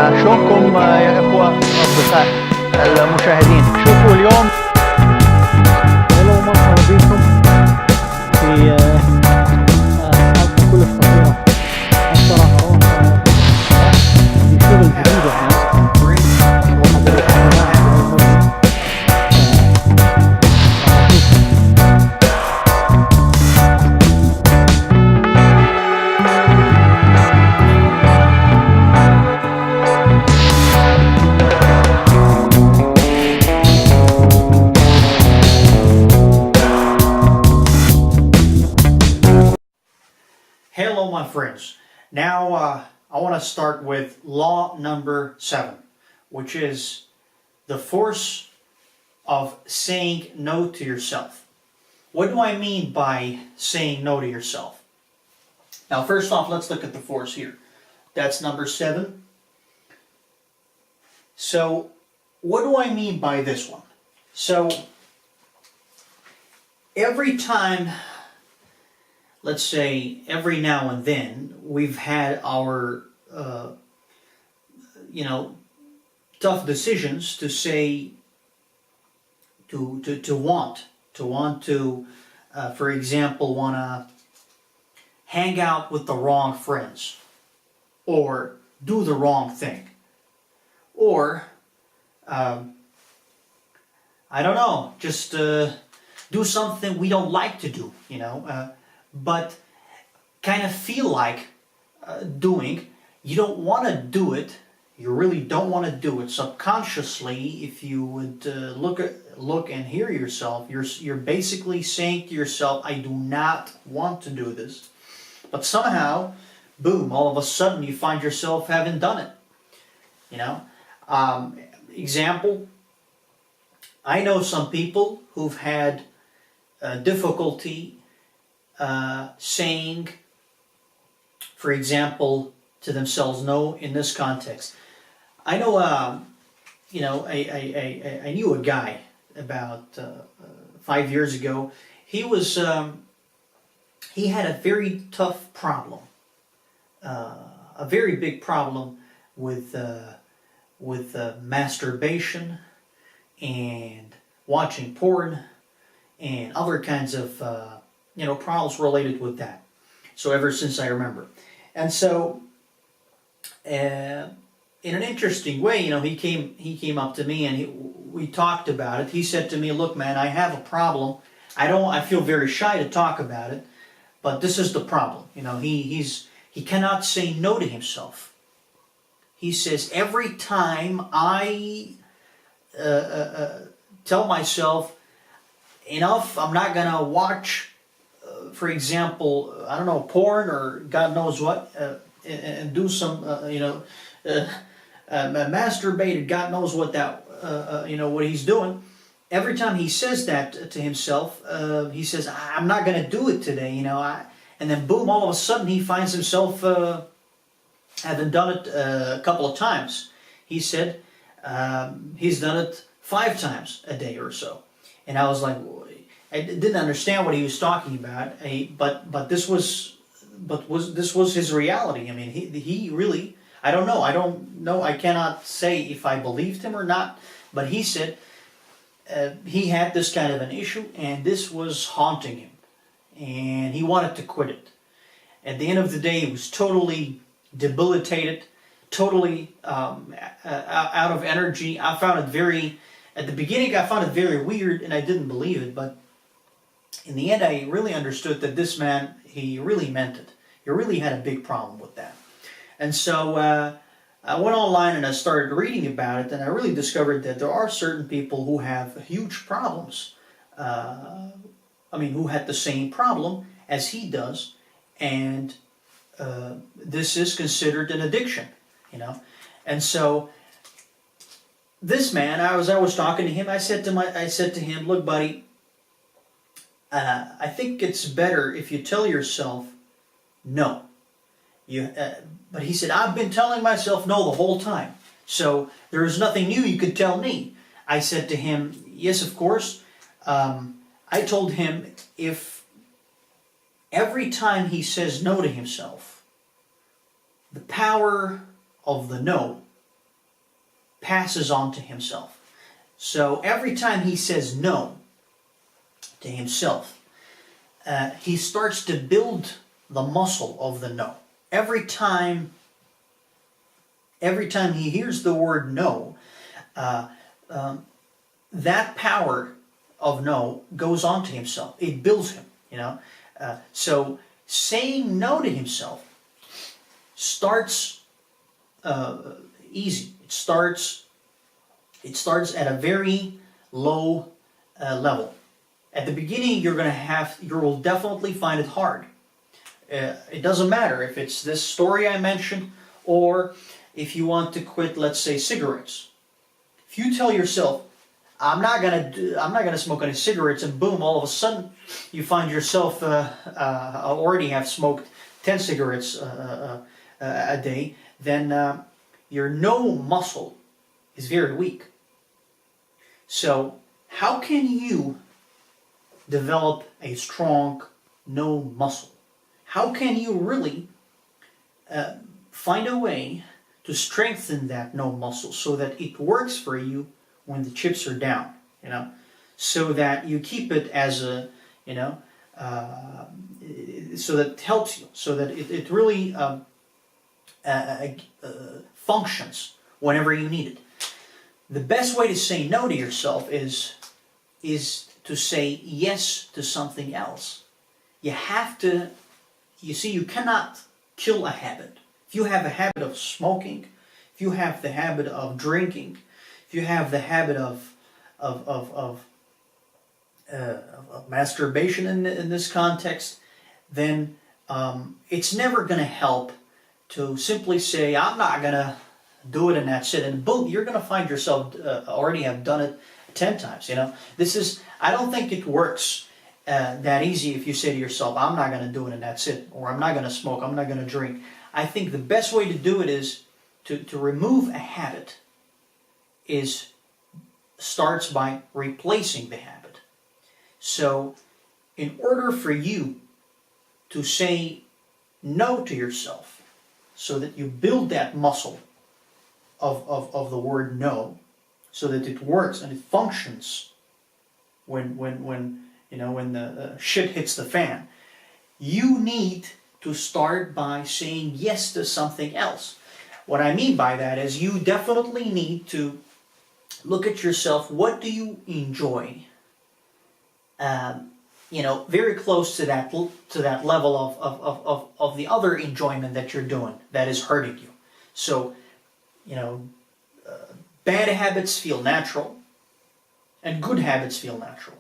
شلونكم يا إخوة أصدقاء المشاهدين؟ شوفوا اليوم هلا ومرحبا بكم في حلقة كل خطيرة. الصراحة في شغل جديد احنا واحد Hello, my friends. Now, I want to start with law number 7, which is the force of saying no to yourself. What do I mean by saying no to yourself? Now, first off, let's look at the force here. That's number 7. So, what do I mean by this one? So, every time, let's say every now and then, we've had our, tough decisions to say, to want to, for example, want to hang out with the wrong friends, or do the wrong thing, or, I don't know, just do something we don't like to do, but kind of feel like doing. You don't want to do it. You really don't want to do it. Subconsciously, if you would look and hear yourself, you're basically saying to yourself, I do not want to do this. But somehow, boom, all of a sudden you find yourself having done it. Example, I know some people who've had difficulty saying, for example, to themselves no in this context. I know, I knew a guy about 5 years ago. He had a very tough problem, a very big problem with masturbation and watching porn and other kinds of problems related with that. So ever since I remember. And so in an interesting way, he came up to me and we talked about it. He said to me, look, man, I have a problem. I feel very shy to talk about it, but this is the problem. He cannot say no to himself. He says, every time I tell myself, enough, I'm not going to watch, for example, I don't know, porn or God knows what, and do some, masturbated, God knows what that, what he's doing. Every time he says that to himself, he says, I'm not going to do it today, and then boom, all of a sudden he finds himself having done it a couple of times. He said he's done it 5 times a day or so. And I was like, I didn't understand what he was talking about. But this was his reality. I mean, he really, I don't know. I cannot say if I believed him or not. But he said he had this kind of an issue, and this was haunting him, and he wanted to quit it. At the end of the day, he was totally debilitated, totally out of energy. I found it at the beginning, I found it very weird, and I didn't believe it, but in the end, I really understood that this man, he really meant it. He really had a big problem with that. And so I went online and I started reading about it, and I really discovered that there are certain people who have huge problems. Who had the same problem as he does, and this is considered an addiction, And so this man, I was talking to him. I said to him, look, buddy, I think it's better if you tell yourself no. But he said, I've been telling myself no the whole time. So there is nothing new you could tell me. I said to him, yes, of course. I told him if every time he says no to himself, the power of the no passes on to himself. So every time he says no to himself, he starts to build the muscle of the no. Every time he hears the word no, that power of no goes on to himself. It builds him, So saying no to himself starts easy. It starts at a very low level. At the beginning, you will definitely find it hard. It doesn't matter if it's this story I mentioned, or if you want to quit, let's say, cigarettes. If you tell yourself, I'm not gonna smoke any cigarettes, and boom, all of a sudden you find yourself already have smoked 10 cigarettes a day, then your no muscle is very weak. So how can you develop a strong no muscle? How can you really find a way to strengthen that no muscle so that it works for you when the chips are down, so that you keep it as a, so that it helps you, so that it really functions whenever you need it. The best way to say no to yourself is to say yes to something else. You have to, you cannot kill a habit. If you have a habit of smoking, if you have the habit of drinking, if you have the habit of masturbation in this context, then it's never going to help to simply say, I'm not going to do it and that's it. And boom, you're going to find yourself already have done it 10 times. I don't think it works that easy if you say to yourself, I'm not going to do it and that's it. Or I'm not going to smoke, I'm not going to drink. I think the best way to do it is to remove a habit starts by replacing the habit. So in order for you to say no to yourself, so that you build that muscle of the word no, so that it works and it functions when the shit hits the fan, you need to start by saying yes to something else. What I mean by that is you definitely need to look at yourself. What do you enjoy? Very close to that level of the other enjoyment that you're doing that is hurting you. So, bad habits feel natural, and good habits feel natural.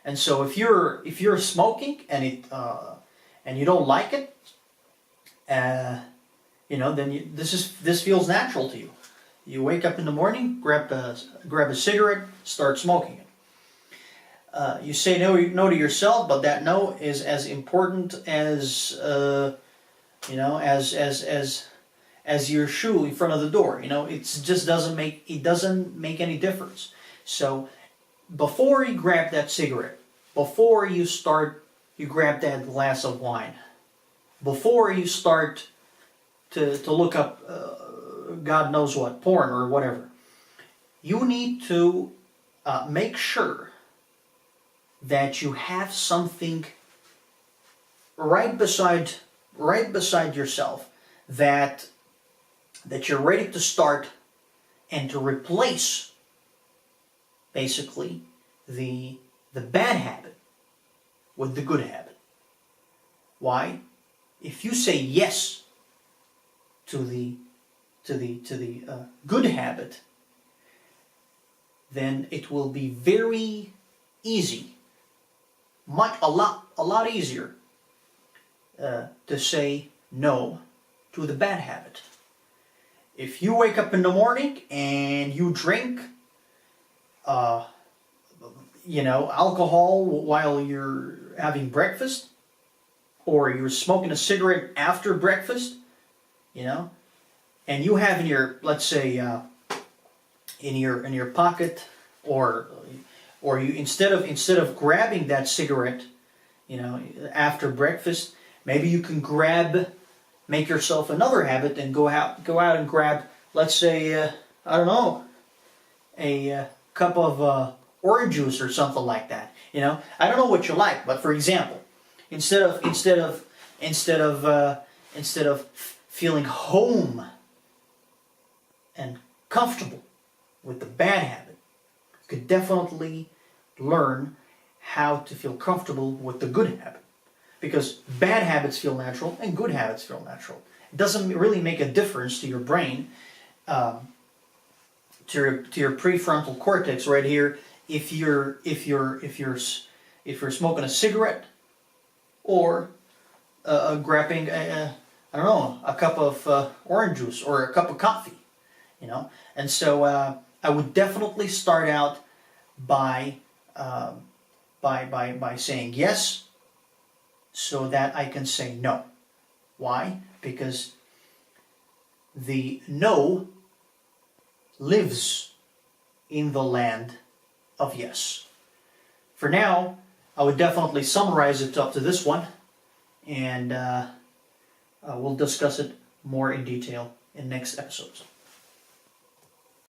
And so, if you're smoking and you don't like it, then this feels natural to you. You wake up in the morning, grab a cigarette, start smoking it. You say no to yourself, but that no is as important as as your shoe in front of the door. It just doesn't make any difference. So before you grab that cigarette, before you grab that glass of wine, before you start to look up God knows what, porn or whatever, you need to make sure that you have something right beside yourself that you're ready to start and to replace basically the bad habit with the good habit. Why? If you say yes to the good habit, then it will be very easy, a lot easier to say no to the bad habit. If you wake up in the morning and you drink alcohol while you're having breakfast, or you're smoking a cigarette after breakfast, and you have in your, let's say, in your pocket, or you instead of grabbing that cigarette, after breakfast, maybe you can make yourself another habit and go out and grab, let's say, I don't know, a cup of orange juice or something like that. You know, I don't know what you like, but for example, instead of feeling home and comfortable with the bad habit, you could definitely learn how to feel comfortable with the good habit. Because bad habits feel natural and good habits feel natural. It doesn't really make a difference to your brain, to your prefrontal cortex right here, if you're smoking a cigarette or grabbing I don't know, a cup of orange juice or a cup of coffee, you know. And so I would definitely start out by saying yes, so that I can say no. Why? Because the no lives in the land of yes. For now, I would definitely summarize it up to this one, and we'll discuss it more in detail in next episodes.